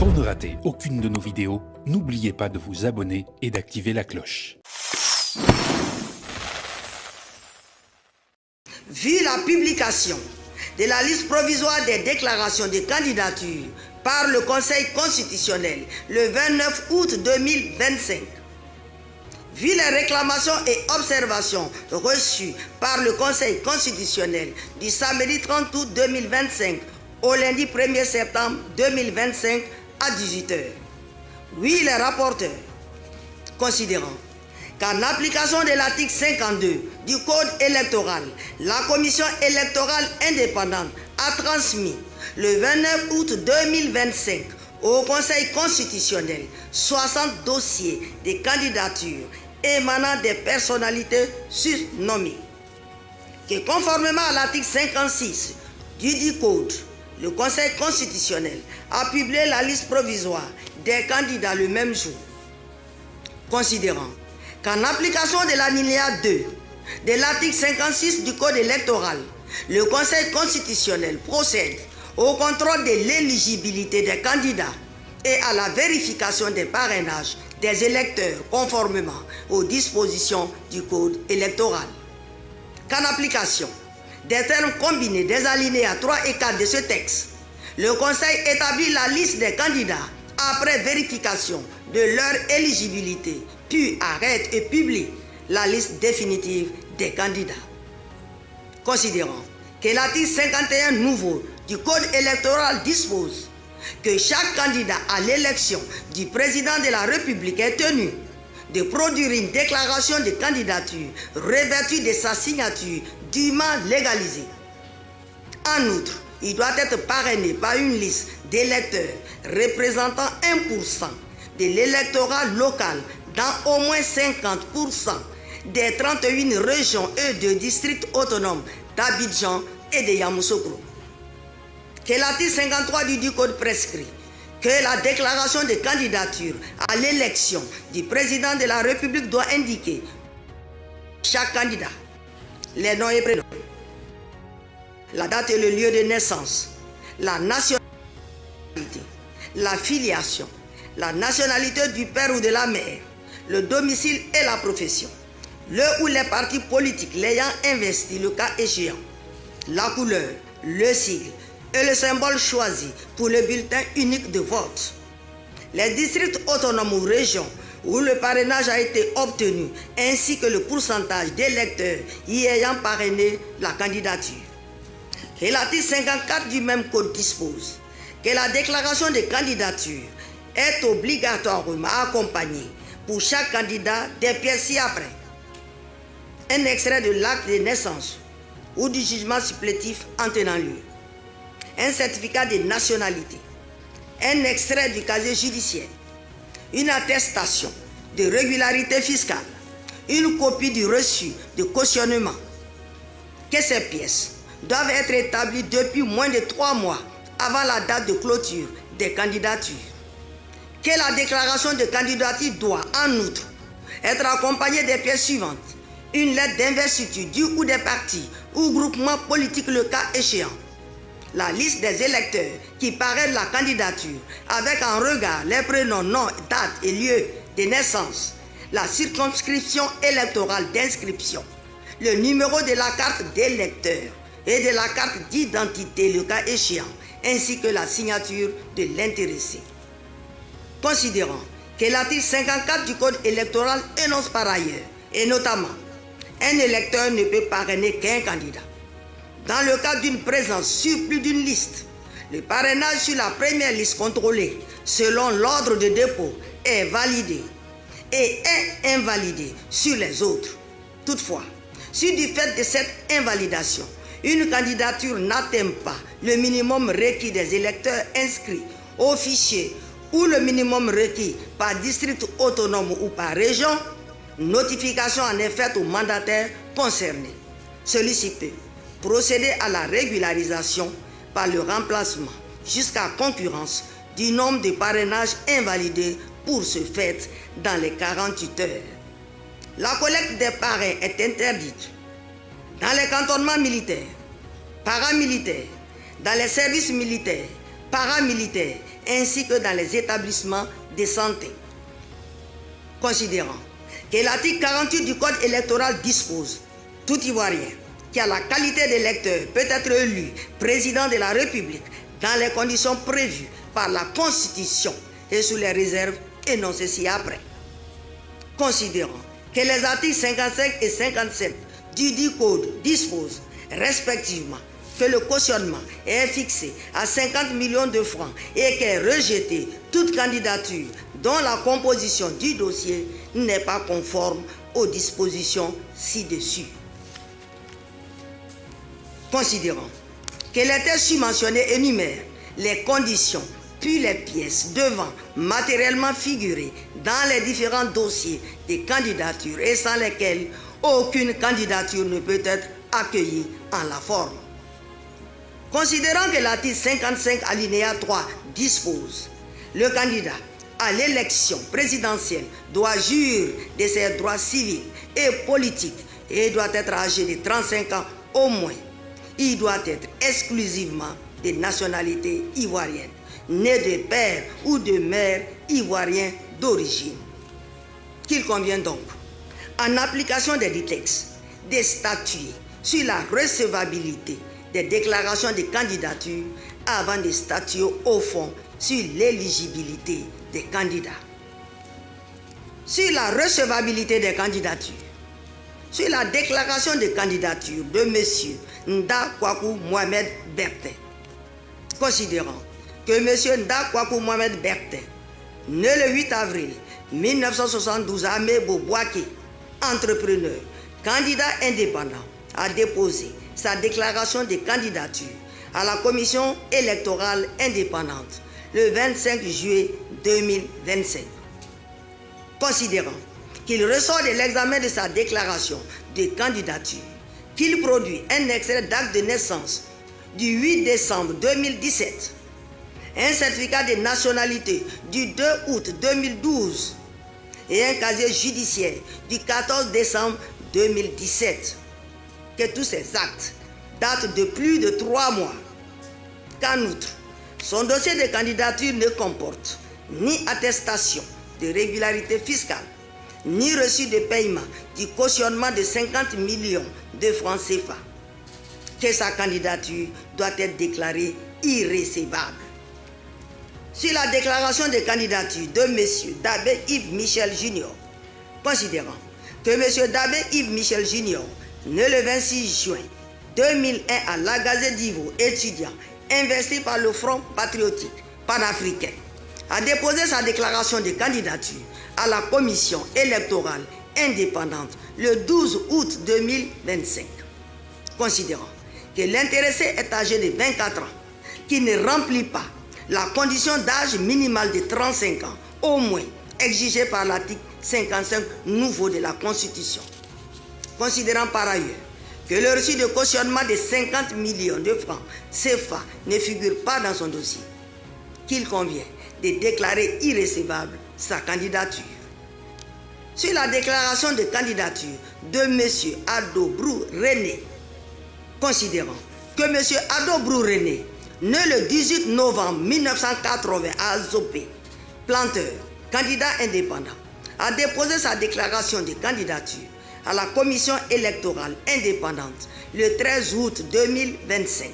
Pour ne rater aucune de nos vidéos, n'oubliez pas de vous abonner et d'activer la cloche. Vu la publication de la liste provisoire des déclarations de candidature par le Conseil constitutionnel le 29 août 2025, vu les réclamations et observations reçues par le Conseil constitutionnel du samedi 30 août 2025 au lundi 1er septembre 2025 à 18 h, oui, les rapporteurs, considérant qu'en application de l'article 52 du Code électoral, la Commission électorale indépendante a transmis le 29 août 2025 au Conseil constitutionnel 60 dossiers de candidatures émanant des personnalités surnommées, que conformément à l'article 56 du Code, le Conseil constitutionnel a publié la liste provisoire des candidats le même jour, considérant qu'en application de l'alinéa 2 de l'article 56 du Code électoral, le Conseil constitutionnel procède au contrôle de l'éligibilité des candidats et à la vérification des parrainages des électeurs conformément aux dispositions du Code électoral. Qu'en application des termes combinés des alinéas 3 et 4 de ce texte, le Conseil établit la liste des candidats après vérification de leur éligibilité, puis arrête et publie la liste définitive des candidats. Considérant que l'article 51 nouveau du Code électoral dispose que chaque candidat à l'élection du président de la République est tenu de produire une déclaration de candidature revêtue de sa signature dûment légalisée. En outre, il doit être parrainé par une liste d'électeurs représentant 1% de l'électorat local dans au moins 50% des 31 régions et de districts autonomes d'Abidjan et de Yamoussoukro. Que l'article 53 du Code prescrit que la déclaration de candidature à l'élection du président de la République doit indiquer chaque candidat, les noms et prénoms, la date et le lieu de naissance, la nationalité, la filiation, la nationalité du père ou de la mère, le domicile et la profession, le ou les partis politiques l'ayant investi le cas échéant, la couleur, le sigle et le symbole choisi pour le bulletin unique de vote, les districts autonomes ou régions où le parrainage a été obtenu, ainsi que le pourcentage d'électeurs y ayant parrainé la candidature. Et l'article 54 du même code dispose que la déclaration de candidature est obligatoirement accompagnée pour chaque candidat des pièces ci-après: un extrait de l'acte de naissance ou du jugement supplétif en tenant lieu, un certificat de nationalité, un extrait du casier judiciaire, une attestation de régularité fiscale, une copie du reçu de cautionnement. Que ces pièces doivent être établies depuis moins de 3 mois avant la date de clôture des candidatures. Que la déclaration de candidature doit en outre être accompagnée des pièces suivantes: une lettre d'investiture du ou des partis ou groupements politiques le cas échéant, la liste des électeurs qui parrainent la candidature avec en regard les prénoms, noms, dates et lieux de naissance, la circonscription électorale d'inscription, le numéro de la carte d'électeur et de la carte d'identité le cas échéant, ainsi que la signature de l'intéressé. Considérant que l'article 54 du Code électoral énonce par ailleurs, et notamment, un électeur ne peut parrainer qu'un candidat. Dans le cas d'une présence sur plus d'une liste, le parrainage sur la première liste contrôlée selon l'ordre de dépôt est validé et est invalidé sur les autres. Toutefois, si du fait de cette invalidation, une candidature n'atteint pas le minimum requis des électeurs inscrits au fichier ou le minimum requis par district autonome ou par région, notification en est faite au mandataire concerné. Celui-ci peut procéder à la régularisation par le remplacement jusqu'à concurrence du nombre de parrainages invalidés pour ce fait dans les 48 heures. La collecte des parrains est interdite dans les cantonnements militaires, paramilitaires, dans les services militaires, paramilitaires ainsi que dans les établissements de santé. Considérant que l'article 48 du Code électoral dispose, tout Ivoirien qui a la qualité d'électeur peut être élu président de la République dans les conditions prévues par la Constitution et sous les réserves énoncées ci-après. Considérant que les articles 55 et 57 du dit Code disposent respectivement que le cautionnement est fixé à 50 millions de francs et qu'est rejetée toute candidature dont la composition du dossier n'est pas conforme aux dispositions ci-dessus. Considérant que les textes submentionnés énumèrent les conditions puis les pièces devant matériellement figurer dans les différents dossiers des candidatures et sans lesquelles aucune candidature ne peut être accueillie en la forme. Considérant que l'article 55 alinéa 3 dispose, le candidat à l'élection présidentielle doit jurer de ses droits civils et politiques et doit être âgé de 35 ans au moins. Il doit être exclusivement de nationalité ivoirienne, né de père ou de mère ivoirien d'origine. Qu'il convient donc, en application des dits textes, de statuer sur la recevabilité des déclarations de candidature avant de statuer au fond sur l'éligibilité des candidats. Sur la recevabilité des candidatures, sur la déclaration de candidature de M. Nda Kwaku Mohamed Bertin, considérant que M. Nda Kwaku Mohamed Bertin, né le 8 avril 1972 à Mebo-Boaké, entrepreneur, candidat indépendant, a déposé sa déclaration de candidature à la commission électorale indépendante le 25 juillet 2025. Considérant qu'il ressort de l'examen de sa déclaration de candidature qu'il produit un extrait d'acte de naissance du 8 décembre 2017, un certificat de nationalité du 2 août 2012 et un casier judiciaire du 14 décembre 2017, que tous ces actes datent de plus de 3 mois. Qu'en outre, son dossier de candidature ne comporte ni attestation de régularité fiscale, ni reçu de paiement du cautionnement de 50 millions de francs CFA, que sa candidature doit être déclarée irrécevable. Sur la déclaration de candidature de M. Dabé Yves Michel Jr., considérant que M. Dabé Yves Michel Jr., né le 26 juin 2001 à la Gazette d'Ivo, étudiant investi par le Front patriotique panafricain, a déposé sa déclaration de candidature à la commission électorale indépendante le 12 août 2025. Considérant que l'intéressé est âgé de 24 ans, qui ne remplit pas la condition d'âge minimal de 35 ans, au moins exigée par l'article 55 nouveau de la Constitution. Considérant par ailleurs que le reçu de cautionnement de 50 millions de francs CFA ne figure pas dans son dossier, qu'il convient de déclarer irrécevable sa candidature. Sur la déclaration de candidature de M. Ado Brou René, considérant que M. Ado Brou René, né le 18 novembre 1980 à Zopé, planteur, candidat indépendant, a déposé sa déclaration de candidature à la commission électorale indépendante le 13 août 2025,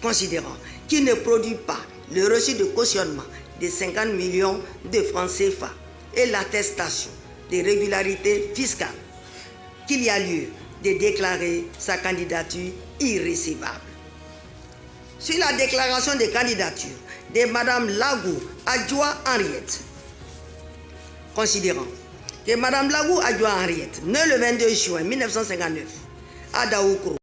considérant qu'il ne produit pas le reçu de cautionnement de 50 millions de francs CFA et l'attestation de régularité fiscale, qu'il y a lieu de déclarer sa candidature irrécevable. Sur la déclaration de candidature de Mme Lagou Adjoua Henriette, considérant que Mme Lagou Adjoua Henriette, née le 22 juin 1959 à Daoukro,